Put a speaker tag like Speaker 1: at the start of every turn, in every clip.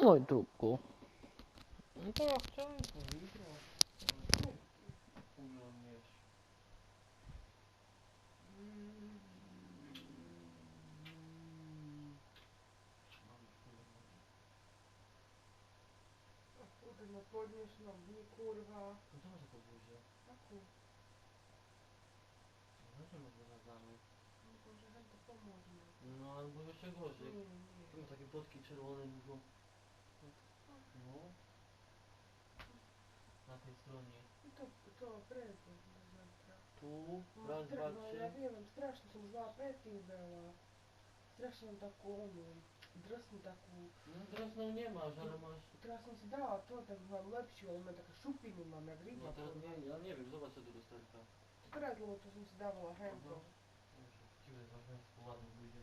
Speaker 1: Oj, dupku.
Speaker 2: No to ja chciałem to jutro. Umiesz.
Speaker 3: Kurde, no podnieś nogi, kurwa.
Speaker 2: No to może po buzie.
Speaker 3: Aku,
Speaker 2: No że my wyradzamy.
Speaker 3: no Boże, chęt to pomóż mi.
Speaker 2: No albo jeszcze gorzej.
Speaker 3: Nie.
Speaker 2: Tu ma takie potki czerwone dużo. No. Na tej stronie.
Speaker 3: No to prędzej do завтра.
Speaker 2: Tu,
Speaker 3: No,
Speaker 2: raz, dwa,
Speaker 3: no
Speaker 2: trzy.
Speaker 3: ja wiem, strasznie są zła pętki dała. Strasznie taką, drosną taką.
Speaker 2: No teraz no nie masz, ale masz.
Speaker 3: Teraz on si dała to, tak mam lepšiu, ale mam taką šupinu, mám jak ryba.
Speaker 2: No teraz nie, ja nie wiem, zobacz co tu lusterka.
Speaker 3: Skradło, to som si dávala hento.
Speaker 2: Dobrze, chciwy ważne z ładnym buzie.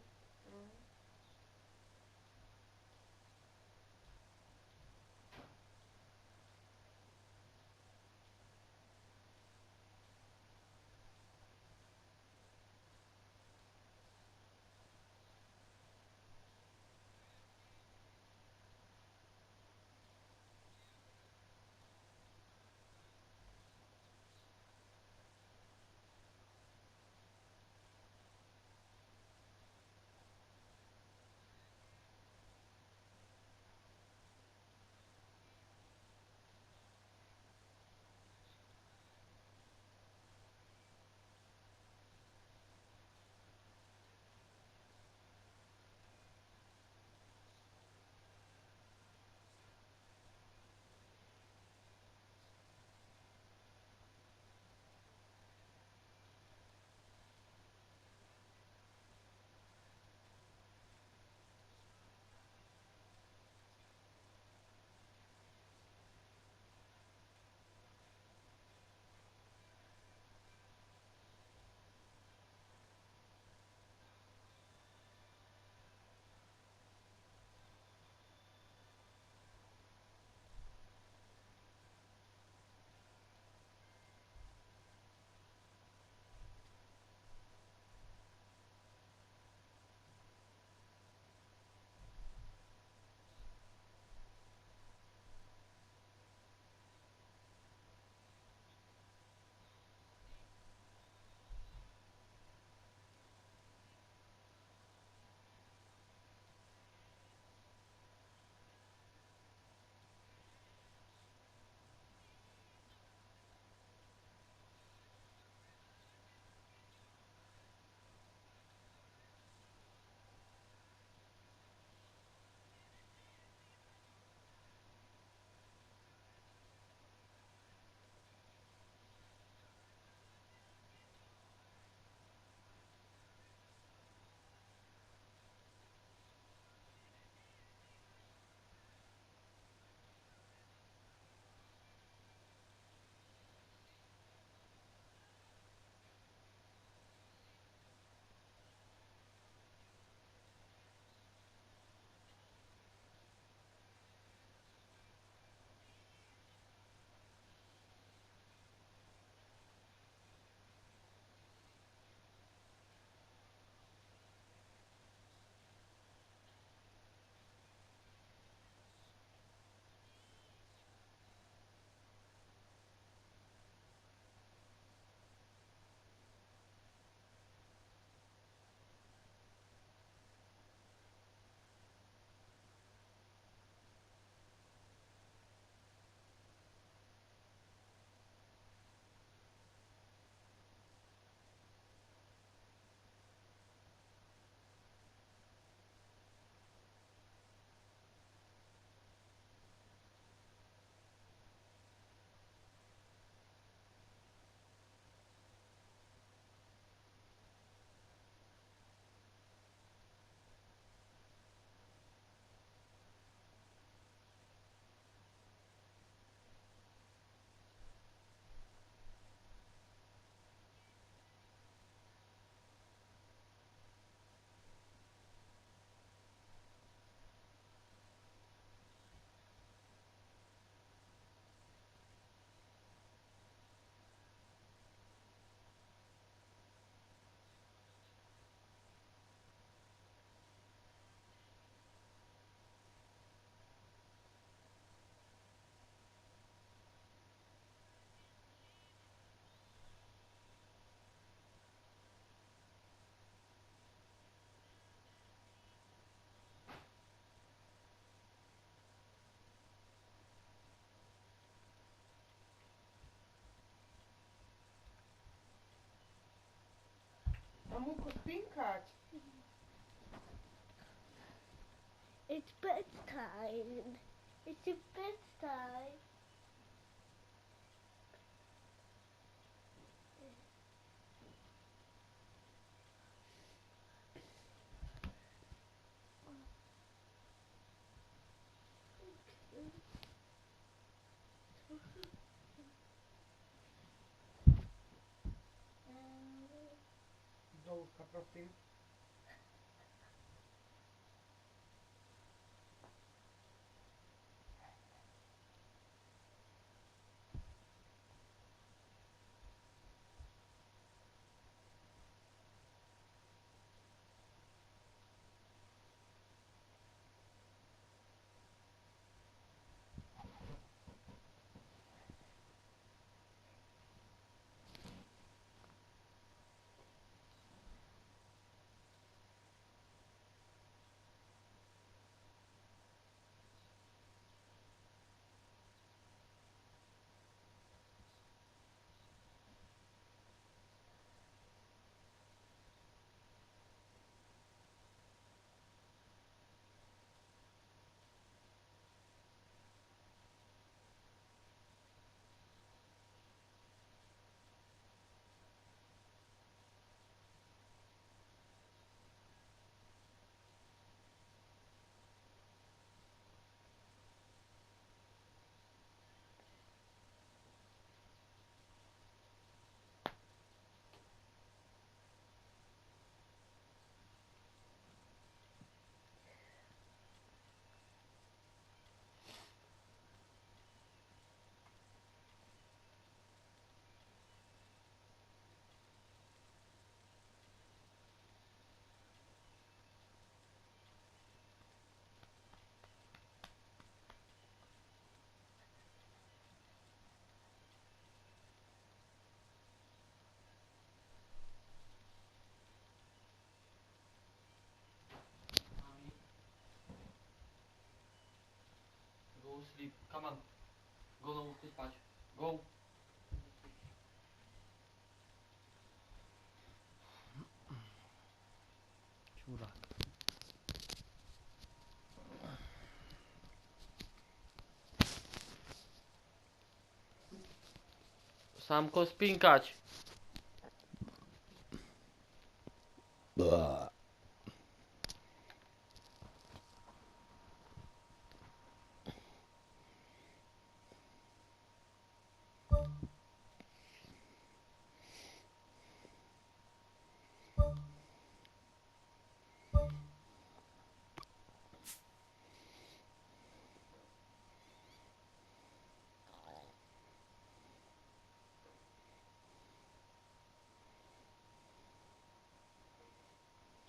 Speaker 3: Mamuko, spinkać.
Speaker 4: It's bedtime. It's your bedtime.
Speaker 3: Do łóżka, prosím.
Speaker 2: Go sleep. Come on. Go na łóżko spać. Go.
Speaker 1: Ciurak.
Speaker 2: Samko spinkać.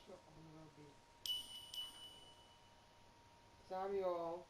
Speaker 3: Co on robi? Samuel.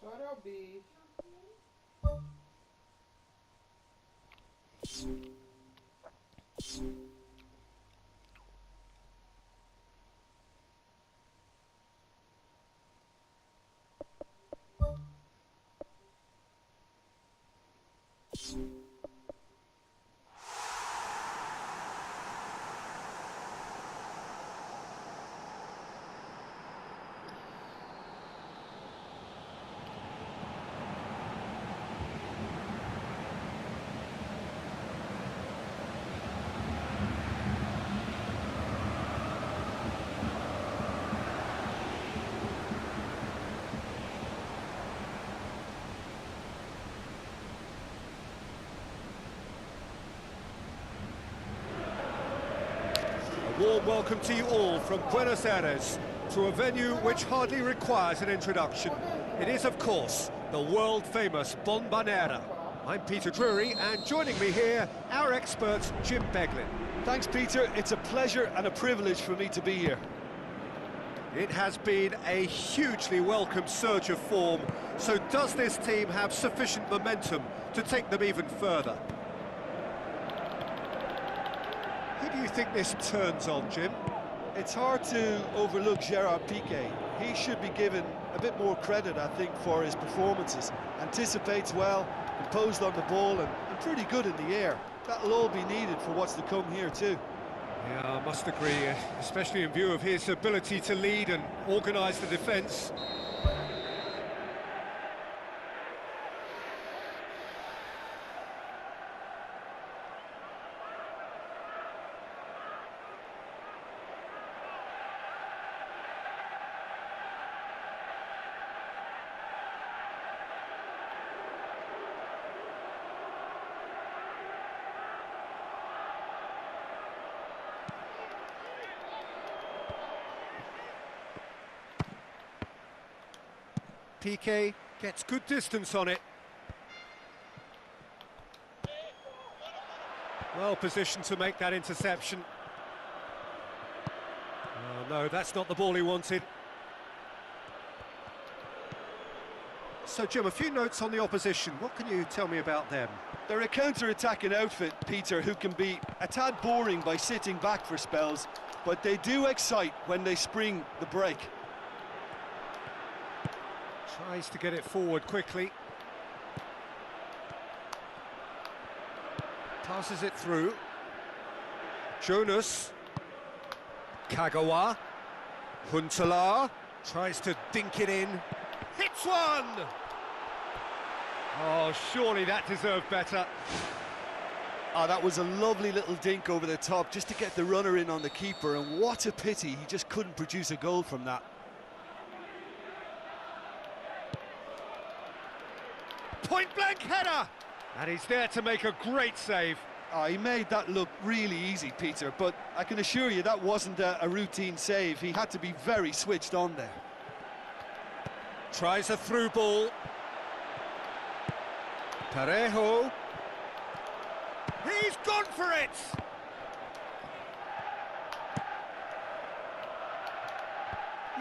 Speaker 3: Co robisz?
Speaker 5: Warm welcome to you all from Buenos Aires to a venue which hardly requires an introduction. It is, of course, the world-famous Bombonera. I'm Peter Drury, and joining me here, our expert, Jim Beglin.
Speaker 6: Thanks, Peter. It's a pleasure and a privilege for me to be here.
Speaker 5: It has been a hugely welcome surge of form, so does this team have sufficient momentum to take them even further? Who do you think this turns on, Jim?
Speaker 6: It's hard to overlook Gerard Piqué. He should be given a bit more credit, I think, for his performances. Anticipates well, composed on the ball, and pretty good in the air. That'll all be needed for what's to come here too.
Speaker 5: Yeah, I must agree, especially in view of his ability to lead and organise the defence. Piqué gets good distance on it. Well positioned to make that interception. Oh, no, that's not the ball he wanted. So, Jim, a few notes on the opposition. What can you tell me about them?
Speaker 6: They're a counter-attacking outfit, Peter, who can be a tad boring by sitting back for spells, but they do excite when they spring the break.
Speaker 5: Tries to get it forward quickly. Passes it through. Jonas. Kagawa. Huntelaar. Tries to dink it in. Hits one! Oh, surely that deserved better.
Speaker 6: Oh, that was a lovely little dink over the top just to get the runner in on the keeper, and what a pity he just couldn't produce a goal from that.
Speaker 5: Point-blank header! And he's there to make a great save.
Speaker 6: Oh, he made that look really easy, Peter, but I can assure you that wasn't a routine save. He had to be very switched on there.
Speaker 5: Tries a through ball. Parejo. He's gone for it!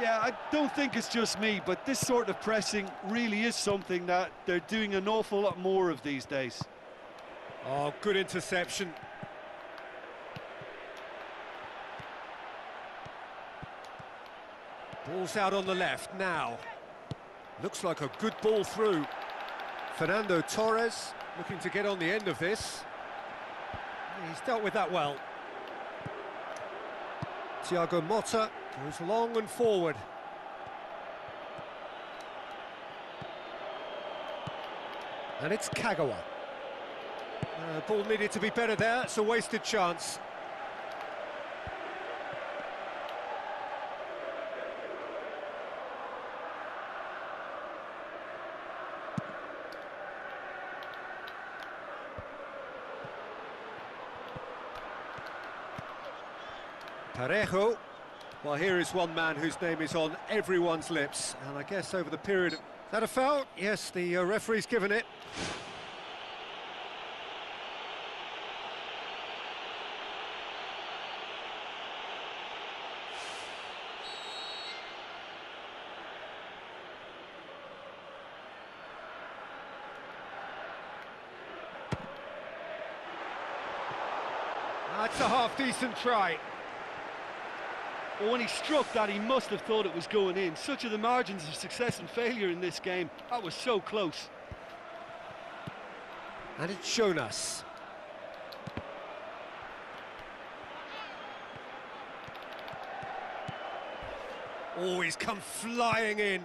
Speaker 6: Yeah, I don't think it's just me, but this sort of pressing really is something that they're doing an awful lot more of these days.
Speaker 5: Oh, good interception. Ball's out on the left now. Looks like a good ball through. Fernando Torres looking to get on the end of this. He's dealt with that well. Thiago Motta goes long and forward. And it's Kagawa. Ball needed to be better there, it's a wasted chance. Parejo. Well, here is one man whose name is on everyone's lips, and I guess over the period... Is that a foul? Yes, the referee's given it. That's a half-decent try.
Speaker 6: Well, when he struck that, he must have thought it was going in. Such are the margins of success and failure in this game. That was so close.
Speaker 5: And it's Jonas. Oh, he's come flying in.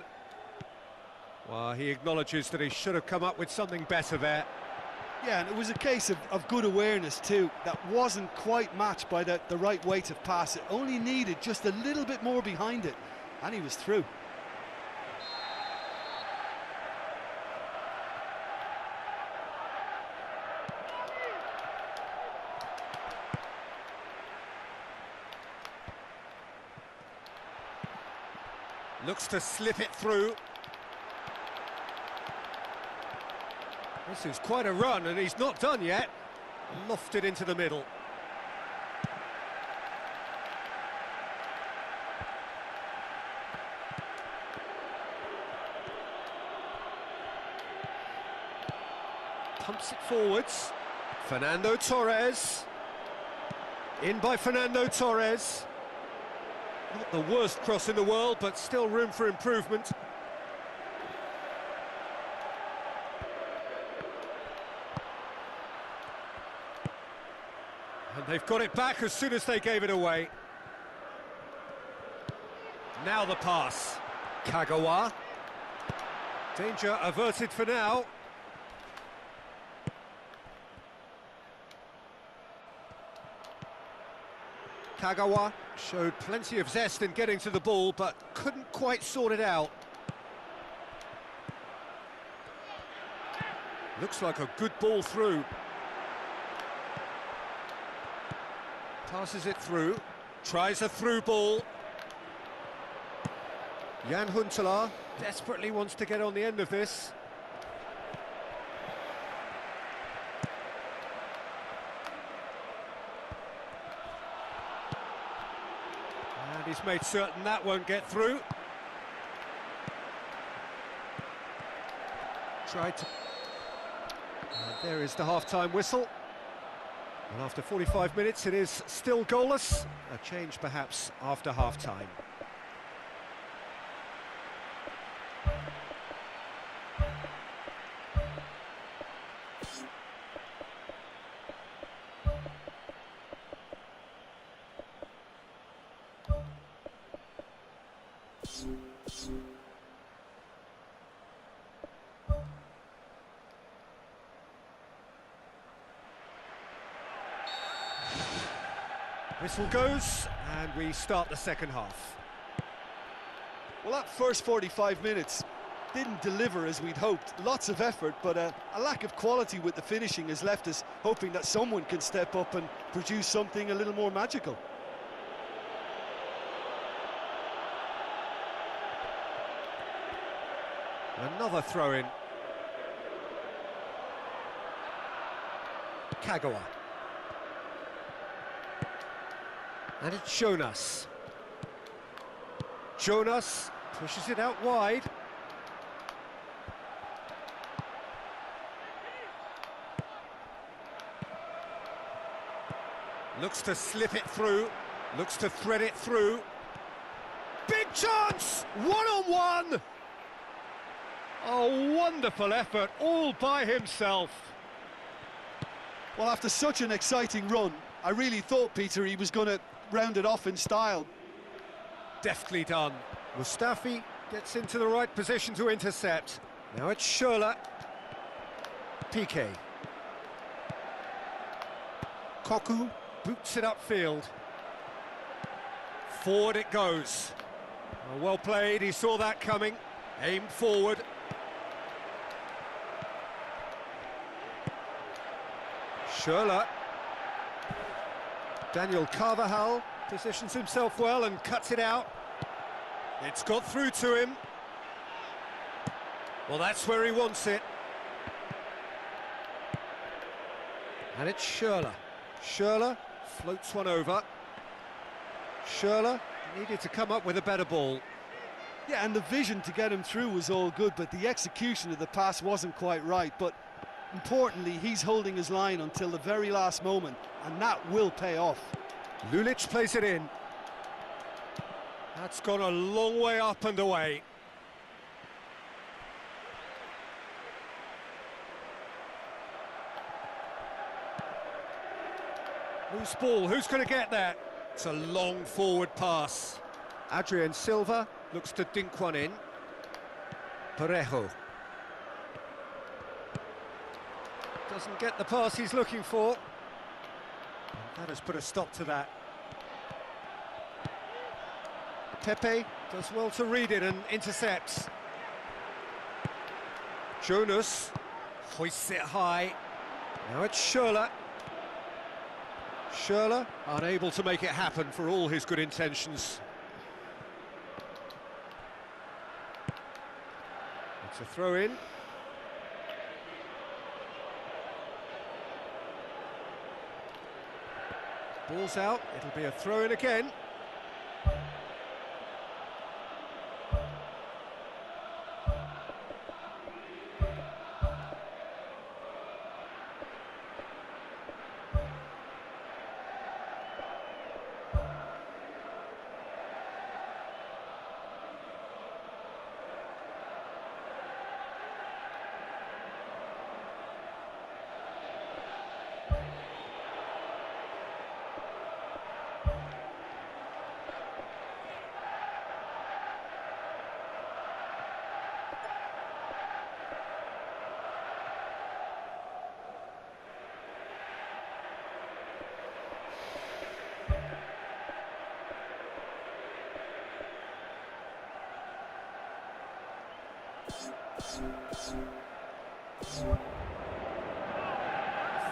Speaker 5: Well, he acknowledges that he should have come up with something better there.
Speaker 6: Yeah, and it was a case of good awareness too. That wasn't quite matched by the right weight of pass. It only needed just a little bit more behind it, and he was through.
Speaker 5: Looks to slip it through. This is quite a run, and he's not done yet. Lofted into the middle. Pumps it forwards. Fernando Torres. In by Fernando Torres. Not the worst cross in the world, but still room for improvement. And they've got it back as soon as they gave it away. Now the pass. Kagawa. Danger averted for now. Kagawa showed plenty of zest in getting to the ball, but couldn't quite sort it out. Looks like a good ball through. Passes it through, tries a through ball. Jan Huntelaar desperately wants to get on the end of this. And he's made certain that won't get through. Tried to... And there is the half-time whistle. And after 45 minutes, it is still goalless. A change, perhaps, after half-time. Whistle goes, and we start the second half.
Speaker 6: Well, that first 45 minutes didn't deliver as we'd hoped. Lots of effort, but a lack of quality with the finishing has left us hoping that someone can step up and produce something a little more magical.
Speaker 5: Another throw-in. Kagawa. And it's Jonas. Jonas pushes it out wide. Looks to slip it through. Looks to thread it through. Big chance! One-on-one! A wonderful effort, all by himself.
Speaker 6: Well, after such an exciting run, I really thought, Peter, he was going to round it off in style.
Speaker 5: Deftly done. Mustafi gets into the right position to intercept. Now it's Schürrle. Piqué. Koku boots it upfield. Forward it goes. Well played, he saw that coming. Aimed forward. Schürrle. Daniel Carvajal positions himself well and cuts it out. It's got through to him. Well, that's where he wants it. And it's Schürrle. Schürrle floats one over. Schürrle needed to come up with a better ball.
Speaker 6: Yeah, and the vision to get him through was all good, but the execution of the pass wasn't quite right. But importantly, he's holding his line until the very last moment, and that will pay off.
Speaker 5: Lulic plays it in. That's gone a long way up and away. Loose ball, who's going to get that? It's a long forward pass. Adrian Silva looks to dink one in. Parejo. Doesn't get the pass he's looking for. That has put a stop to that. Pepe does well to read it and intercepts. Jonas hoists it high. Now it's Schürrle. Schürrle unable to make it happen for all his good intentions. It's a throw in. Ball's out, it'll be a throw in again.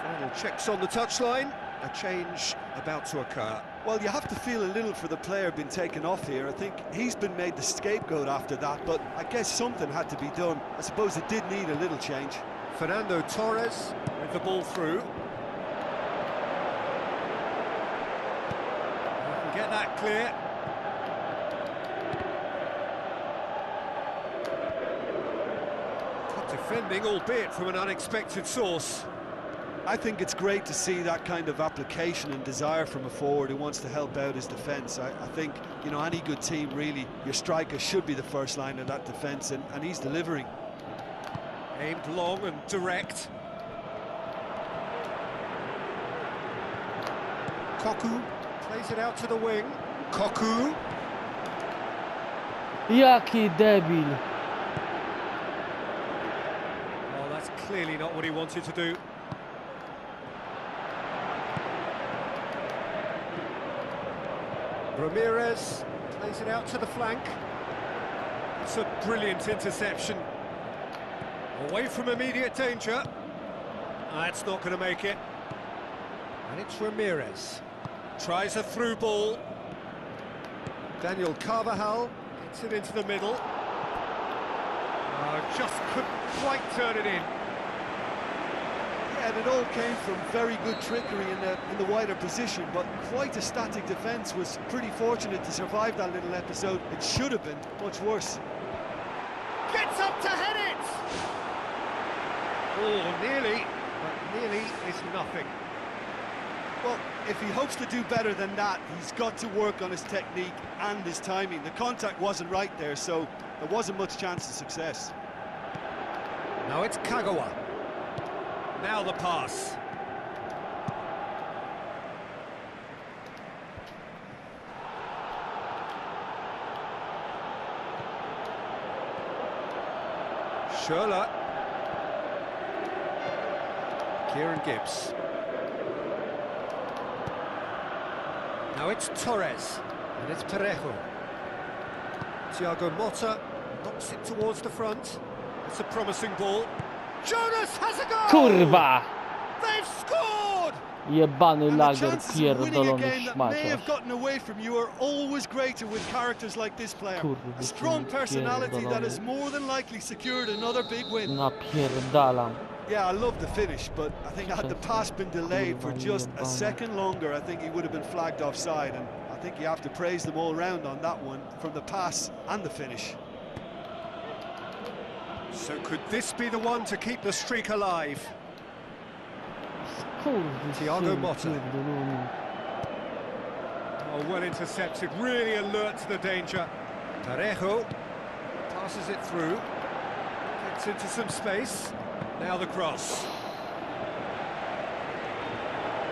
Speaker 5: Final checks on the touchline, a change about to occur.
Speaker 6: Well, you have to feel a little for the player being taken off here. I think he's been made the scapegoat after that, but I guess something had to be done. I suppose it did need a little change.
Speaker 5: Fernando Torres with the ball through. He can get that clear. Good defending, albeit from an unexpected source.
Speaker 6: I think it's great to see that kind of application and desire from a forward who wants to help out his defence. I think, you know, any good team, really, your striker should be the first line of that defence, and he's delivering.
Speaker 5: Aimed long and direct. Koku plays it out to the wing. Koku.
Speaker 1: Jaki debil.
Speaker 5: Oh, that's clearly not what he wanted to do. Ramirez plays it out to the flank. It's a brilliant interception. Away from immediate danger. That's not going to make it. And it's Ramirez. Tries a through ball. Daniel Carvajal gets it into the middle. Just couldn't quite turn it in.
Speaker 6: Yeah, and it all came from very good trickery in the wider position, but quite a static defence. Was pretty fortunate to survive that little episode. It should have been much worse.
Speaker 5: Gets up to head it! Oh, nearly, but nearly is nothing.
Speaker 6: Well, if he hopes to do better than that, he's got to work on his technique and his timing. The contact wasn't right there, so there wasn't much chance of success.
Speaker 5: Now it's Kagawa. Now the pass. Schürrle. Kieran Gibbs. Now it's Torres, and it's Parejo. Thiago Motta knocks it towards the front. It's a promising ball. Jonas has a goal!
Speaker 1: Kurwa!
Speaker 5: They've scored!
Speaker 1: Jebany
Speaker 6: And the
Speaker 1: lager
Speaker 6: chances of winning a
Speaker 1: pierdolony
Speaker 6: game that may have
Speaker 1: szmaciarz.
Speaker 6: gotten away from you are always greater with characters like this player.
Speaker 1: Kurwa,
Speaker 6: A strong personality that has
Speaker 1: pierdolony.
Speaker 6: more than likely secured another big win.
Speaker 1: Napierdalam.
Speaker 6: Yeah, I love the finish, but I think had the pass been delayed for just a second longer, I think he would have been flagged offside, and I think you have to praise them all round on that one, from the pass and the finish.
Speaker 5: So could this be the one to keep the streak alive?
Speaker 1: Kurwa,
Speaker 5: Thiago Motta.
Speaker 1: pierdolony.
Speaker 5: Oh, well intercepted, really alert to the danger. Parejo passes it through, gets into some space. Now the cross.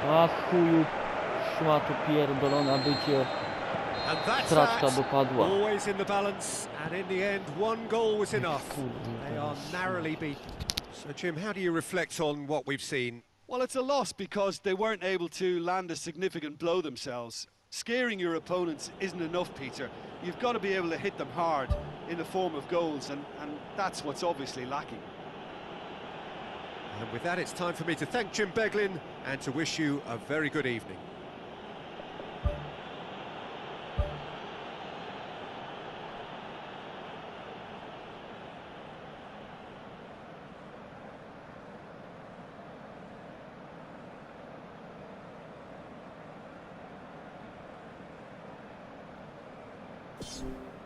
Speaker 1: A chuju, szmato pierdolona, bycie
Speaker 5: And that's
Speaker 1: straszka
Speaker 5: that.
Speaker 1: dopadła.
Speaker 5: Always in the balance, and in the end, one goal was enough.
Speaker 1: Kurwa,
Speaker 5: They are narrowly beaten. So, Jim, how do you reflect on what we've seen?
Speaker 6: Well, it's a loss because they weren't able to land a significant blow themselves. Scaring your opponents isn't enough, Peter. You've got to be able to hit them hard in the form of goals, and that's what's obviously lacking.
Speaker 5: And with that, it's time for me to thank Jim Beglin and to wish you a very good evening. Yes.